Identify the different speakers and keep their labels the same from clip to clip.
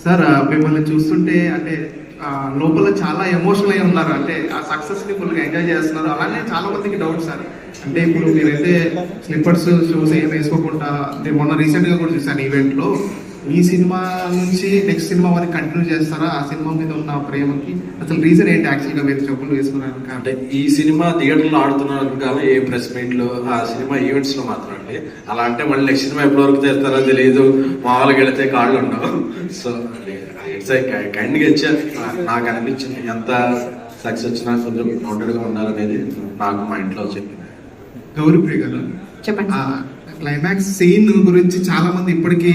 Speaker 1: Sir మిమ్మల్ని చూస్తుంటే అంటే లోపల చాలా ఎమోషనల్ అయి ఉన్నారు. అంటే ఆ సక్సెస్ ని ఫుల్ గా ఎంజాయ్ చేస్తున్నారు. అలానే చాలా మందికి డౌట్ సార్. అంటే ఇప్పుడు మీరైతే స్లిప్పర్స్ షూస్ ఏం వేసుకోకుండా, మొన్న రీసెంట్ గా కూడా చూసాను ఈవెంట్ లో, ఈ సినిమా నుంచి నెక్స్ట్ సినిమా వరకు కంటిన్యూ చేస్తారా? ఆ సినిమా మీద ఉన్న ప్రేమకి అసలు రీజన్ ఏంటి యాక్చువల్ గా మీరు చెప్పులు వేసుకున్నారు?
Speaker 2: అంటే ఈ సినిమా థియేటర్లో ఆడుతున్నారు కానీ ఏ ప్రెస్ మీట్ లో ఆ సినిమా ఈవెంట్స్ లో మాత్రం అండి. అలా అంటే మళ్ళీ నెక్స్ట్ సినిమా ఎప్పటి వరకు చేస్తారో తెలియదు, మామూలుగా వెళితే కాళ్ళు ఉండవు. సో ఇట్స్ కైండ్ గా ఇచ్చారు. నాకు అనిపించింది ఎంత సక్సెస్ వచ్చినా కొంచెం గ్రౌండెడ్ గా ఉండాలనేది నాకు మా ఇంట్లో చెప్పింది.
Speaker 1: గౌరీప్రియ గారు
Speaker 3: చెప్పండి.
Speaker 1: క్లైమాక్స్ సీన్ గురించి చాలా మంది ఇప్పటికీ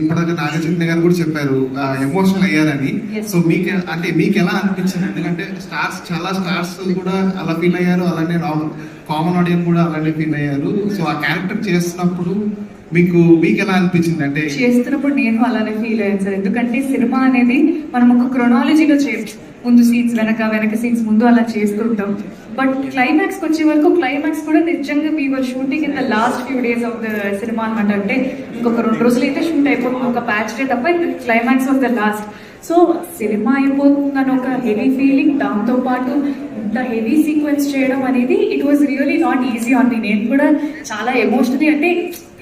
Speaker 1: ఇప్పటిదాకా నాగచైతన్య గారు కూడా చెప్పారు ఎమోషనల్ అయ్యారని. సో మీకు ఎలా అనిపించింది? ఎందుకంటే చాలా స్టార్స్ కూడా అలా ఫీల్ అయ్యారు, అలానే కామన్ ఆడియన్స్ కూడా అలానే ఫీల్ అయ్యారు. సో ఆ క్యారెక్టర్ చేస్తున్నప్పుడు మీకు ఎలా అనిపించింది? అంటే
Speaker 3: చేస్తున్నప్పుడు నేను అలానే ఫీల్ అయ్యాను సార్. ఎందుకంటే సినిమా అనేది మనం ఒక క్రొనాలజీగా చేయొచ్చు, ముందు సీన్స్ వెనక సీన్స్ ముందు అలా చేస్తుంటాం. బట్ క్లైమాక్స్ వచ్చే వరకు క్లైమాక్స్ కూడా నిజంగా we were shooting in the last few days of the cinema అనమాట. అంటే ఇంకొక 2 రోజులు అయితే షూట్ అయిపోతుంది, ఒక ప్యాచ్ డే తప్ప climax of the last. So cinema అయిపోతుందని ఒక హెవీ ఫీలింగ్, దాంతో పాటు ఇంత హెవీ సీక్వెన్స్ చేయడం అనేది it was really not easy on me. నేను కూడా చాలా ఎమోషనలీ, అంటే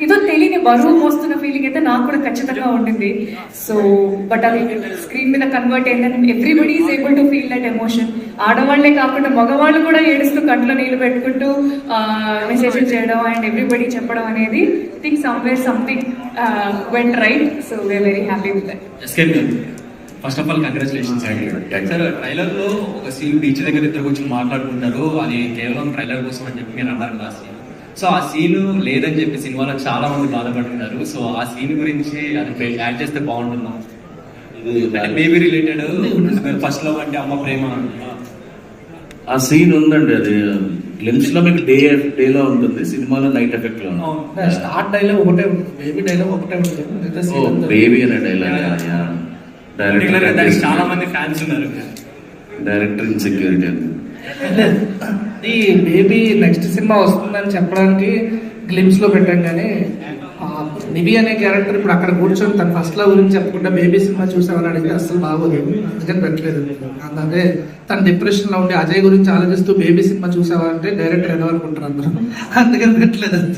Speaker 3: ఏదో తెలియని బరువు మోస్తున్న ఫీలింగ్ అయితే నాకు కూడా ఖచ్చితంగా ఉండింది. సో బట్ అది స్క్రీన్ మీద కన్వర్ట్ అయిందని everybody is able to feel that emotion. ఆడవాళ్లే కాకుండా మగవాళ్ళు కూడా ఏడుస్తూ కంట్లో నీళ్లు పెట్టుకుంటూ మెసేజ్ చేయడం అండ్ ఎవ్రీబడి చెప్పడం అనేది I think somewhere something went right. So we are very happy with that.
Speaker 4: First of all congratulations అండి. సార్ ట్రైలర్ లో ఒక సీన్ బీచ్ దగ్గర ఇద్దరు కూర్చొని మాట్లాడుకుంటారు, అది కేవలం ట్రైలర్ కోసం అని చెప్పి మీరు అన్నారు ఆ సీన్. సో ఆ సీన్ లేదని చెప్పి సినిమాలో చాలా మంది బాధపడుతున్నారు. సో ఆ సీన్ గురించి అది యాడ్ చేస్తే బాగుంటుందా? బేబీ రిలేటెడ్ ఫస్ట్ లవ్ అంటే అమ్మ ప్రేమ,
Speaker 5: ఆ సీన్ ఉందండి. అది గ్లిమ్స్ లో మీకు డేలో ఉంటుంది, సినిమాలో నైట్ ఎఫెక్ట్ లో
Speaker 6: స్టార్ట్ డైలాగ్ ఒకటే, బేబీ డైలాగ్ ఒకటే ఉంటుంది.
Speaker 5: బేబీ అనే డైలాగ్
Speaker 4: దానికి చాలా మంది ఫ్యాన్స్ ఉన్నారు.
Speaker 5: డైరెక్టర్ ఇన్సెక్యూరిటీ
Speaker 6: ఈ బేబీ నెక్స్ట్ సినిమా వస్తుందని చెప్పడానికి గ్లిమ్స్ లో పెట్టాం. కానీ నివి అనే క్యారెక్టర్ ఇప్పుడు అక్కడ కూర్చొని తన ఫస్ట్ లవ్ గురించి చెప్పుకుంటే బేబీ సినిమా చూసామని అడిగితే అసలు బాగోలేదు, అందుకని పెట్టలేదు. అలాగే తన డిప్రెషన్ లో ఉండి అజయ్ గురించి ఆలోచిస్తూ బేబీ సినిమా చూసావా అంటే డైరెక్టర్ ఎలా అనుకుంటారు అందరూ, అందుకని పెట్టలేదు.